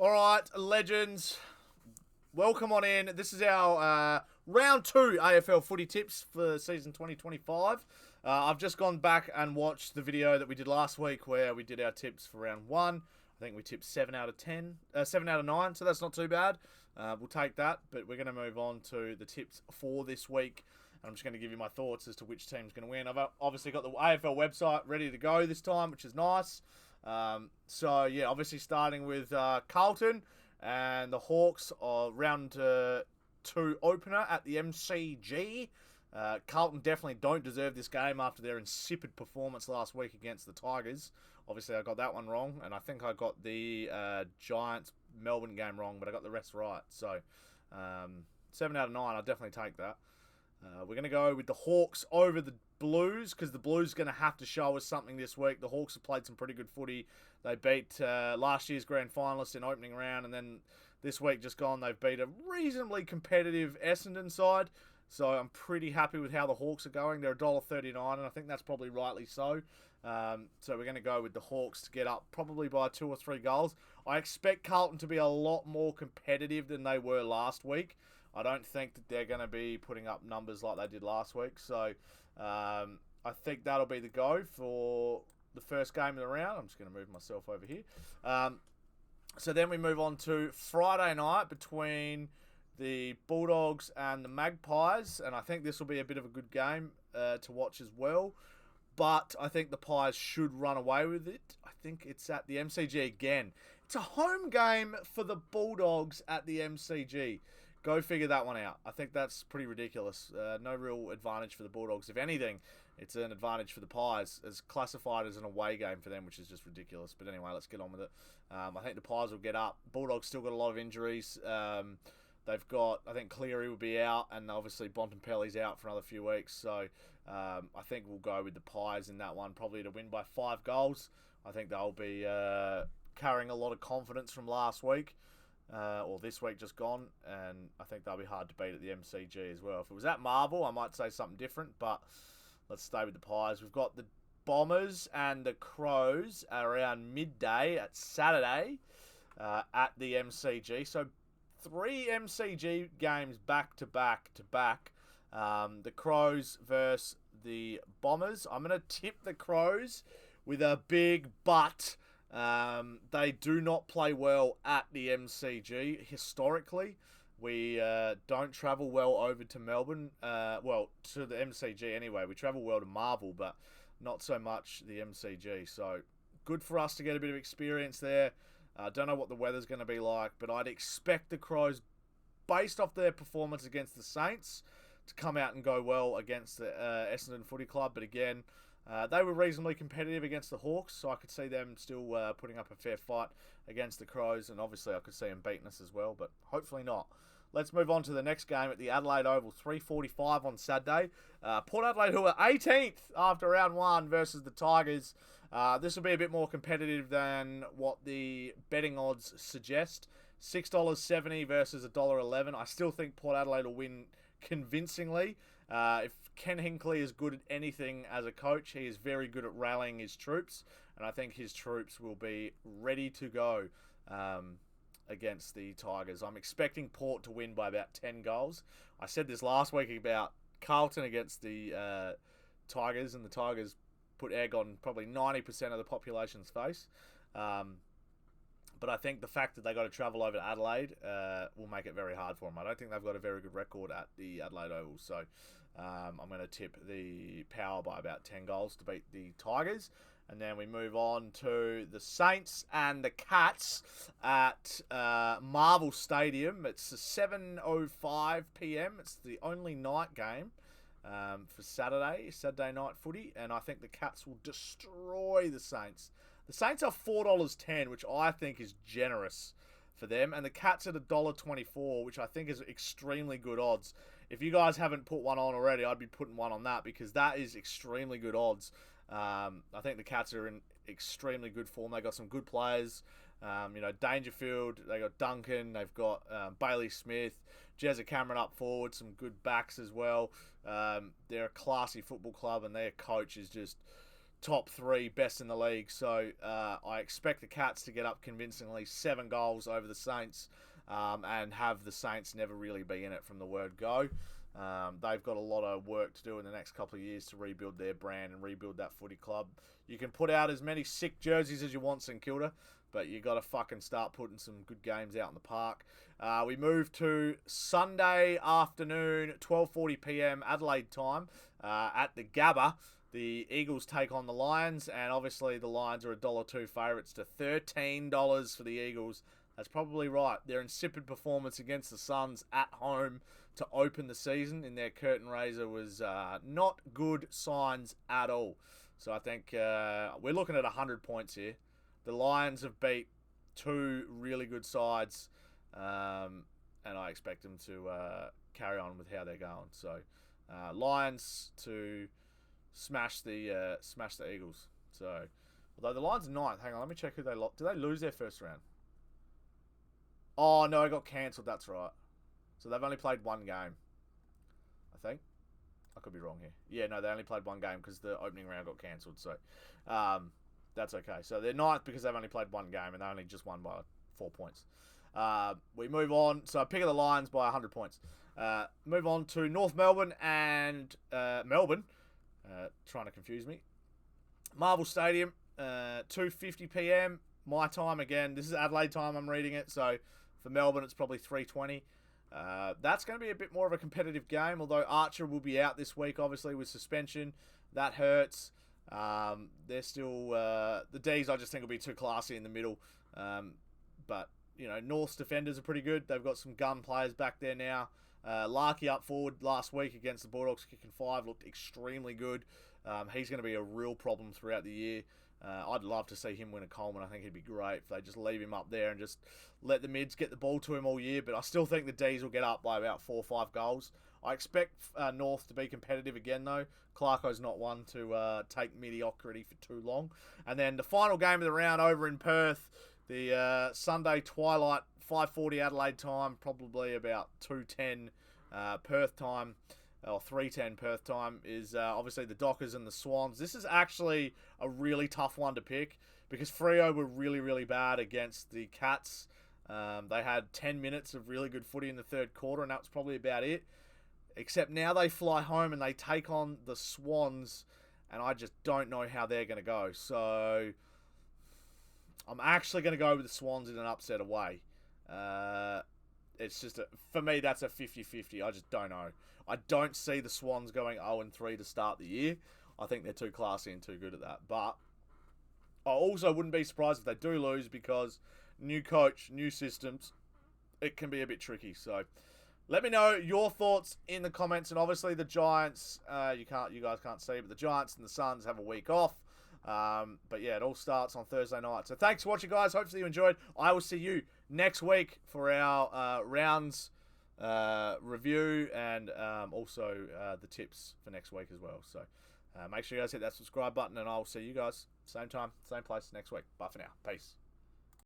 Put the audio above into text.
All right, legends, welcome on in. This is our round 2 AFL footy tips for season 2025. I've just gone back and watched the video that we did last week where we did our tips for round 1. I think we tipped 7 out of 9, so that's not too bad. We'll take that, but we're going to move on to the tips for this week. I'm just going to give you my thoughts as to which team's going to win. I've obviously got the AFL website ready to go this time, which is nice. So, yeah, obviously starting with Carlton and the Hawks are round 2 opener at the MCG. Carlton definitely don't deserve this game after their insipid performance last week against the Tigers. Obviously, I got that one wrong, and I think I got the Giants-Melbourne game wrong, but I got the rest right. So, 7 out of 9, I'll definitely take that. We're going to go with the Hawks over the Blues because the Blues are going to have to show us something this week. The Hawks have played some pretty good footy. They beat last year's grand finalist in opening round, and then this week just gone, they've beat a reasonably competitive Essendon side. So I'm pretty happy with how the Hawks are going. They're $1.39, and I think that's probably rightly so. So we're going to go with the Hawks to get up probably by 2 or 3 goals. I expect Carlton to be a lot more competitive than they were last week. I don't think that they're going to be putting up numbers like they did last week. So I think that'll be the go for the first game of the round. I'm just going to move myself over here. So then we move on to Friday night between the Bulldogs and the Magpies. And I think this will be a bit of a good game to watch as well. But I think the Pies should run away with it. I think it's at the MCG again. It's a home game for the Bulldogs at the MCG. Go figure that one out. I think that's pretty ridiculous. No real advantage for the Bulldogs. If anything, it's an advantage for the Pies. It's classified as an away game for them, which is just ridiculous. But anyway, let's get on with it. I think the Pies will get up. Bulldogs still got a lot of injuries. They've got, I think Cleary will be out, and obviously Bontempelli's out for another few weeks. So I think we'll go with the Pies in that one, probably to win by 5 goals. I think they'll be carrying a lot of confidence from last week. Or this week just gone, and I think they'll be hard to beat at the MCG as well. If it was at Marvel, I might say something different, but let's stay with the Pies. We've got the Bombers and the Crows around midday at Saturday at the MCG. So 3 MCG games back to back to back. The Crows versus the Bombers. I'm going to tip the Crows with a big butt. They do not play well at the MCG. Historically, we don't travel well over to Melbourne. To the MCG anyway. We travel well to Marvel, but not so much the MCG. So good for us to get a bit of experience there. Don't know what the weather's going to be like, but I'd expect the Crows, based off their performance against the Saints, to come out and go well against the Essendon Footy Club. But again, they were reasonably competitive against the Hawks, so I could see them still putting up a fair fight against the Crows, and obviously I could see them beating us as well, but hopefully not. Let's move on to the next game at the Adelaide Oval, 3:45 on Saturday. Port Adelaide, who are 18th after round 1 versus the Tigers. This will be a bit more competitive than what the betting odds suggest. $6.70 versus $1.11. I still think Port Adelaide will win convincingly. If Ken Hinkley is good at anything as a coach, he is very good at rallying his troops, and I think his troops will be ready to go against the Tigers. I'm expecting Port to win by about 10 goals. I said this last week about Carlton against the Tigers, and the Tigers put egg on probably 90% of the population's face. But I think the fact that they got to travel over to Adelaide will make it very hard for them. I don't think they've got a very good record at the Adelaide Oval. So I'm going to tip the Power by about 10 goals to beat the Tigers. And then we move on to the Saints and the Cats at Marvel Stadium. It's 7:05 p.m. It's the only night game for Saturday night footy. And I think the Cats will destroy the Saints. The Saints are $4.10, which I think is generous for them. And the Cats at $1.24, which I think is extremely good odds. If you guys haven't put one on already, I'd be putting one on that because that is extremely good odds. I think the Cats are in extremely good form. They've got some good players. Dangerfield, they've got Duncan, they've got Bailey Smith, Jezza Cameron up forward, some good backs as well. They're a classy football club, and their coach is just top 3 best in the league. So I expect the Cats to get up convincingly, 7 goals over the Saints, and have the Saints never really be in it from the word go. They've got a lot of work to do in the next couple of years to rebuild their brand and rebuild that footy club. You can put out as many sick jerseys as you want, St Kilda, but you got to fucking start putting some good games out in the park. We move to Sunday afternoon, 12:40 p.m. Adelaide time, at the Gabba. The Eagles take on the Lions, and obviously the Lions are $1.02 favourites to $13 for the Eagles. That's probably right. Their insipid performance against the Suns at home to open the season in their curtain raiser was not good signs at all. So I think we're looking at 100 points here. The Lions have beat 2 really good sides, and I expect them to carry on with how they're going. So Lions to smash the Eagles. So although the Lions are 9th, hang on, let me check who they lost. Did they lose their first round? Oh no, it got cancelled. That's right. So they've only played 1 game, I think. I could be wrong here. Yeah, no, they only played 1 game because the opening round got cancelled. So that's okay. So they're 9th because they've only played 1 game and they only just won by 4 points. We move on. So I pick of the Lions by 100 points. Move on to North Melbourne and Melbourne. Trying to confuse me. Marvel Stadium, 2:50 p.m. my time again. This is Adelaide time. I'm reading it. So for Melbourne, it's probably 3:20. That's going to be a bit more of a competitive game, although Archer will be out this week, obviously, with suspension. That hurts. They're still... the Ds, I just think, will be too classy in the middle. But, you know, North's defenders are pretty good. They've got some gun players back there now. Larkey up forward last week against the Bulldogs, kicking 5, looked extremely good. He's going to be a real problem throughout the year. I'd love to see him win a Coleman. I think he'd be great if they just leave him up there and just let the mids get the ball to him all year. But I still think the Ds will get up by about 4 or 5 goals. I expect North to be competitive again, though. Clarko's not one to take mediocrity for too long. And then the final game of the round over in Perth, the Sunday twilight, 5:40 Adelaide time, probably about 2:10 Perth time, or 3:10 Perth time, is obviously the Dockers and the Swans. This is actually a really tough one to pick because Freo were really, really bad against the Cats. They had 10 minutes of really good footy in the third quarter, and that was probably about it. Except now they fly home and they take on the Swans, and I just don't know how they're going to go. So I'm actually going to go with the Swans in an upset away. It's just, for me, that's a 50-50. I just don't know. I don't see the Swans going 0-3 to start the year. I think they're too classy and too good at that. But I also wouldn't be surprised if they do lose because new coach, new systems, it can be a bit tricky. So let me know your thoughts in the comments. And obviously the Giants, you guys can't see, but the Giants and the Suns have a week off. But yeah, it all starts on Thursday night. So thanks for watching, guys. Hopefully you enjoyed. I will see you next week for our rounds review and also the tips for next week as well. So make sure you guys hit that subscribe button, and I'll see you guys same time, same place next week. Bye for now. Peace.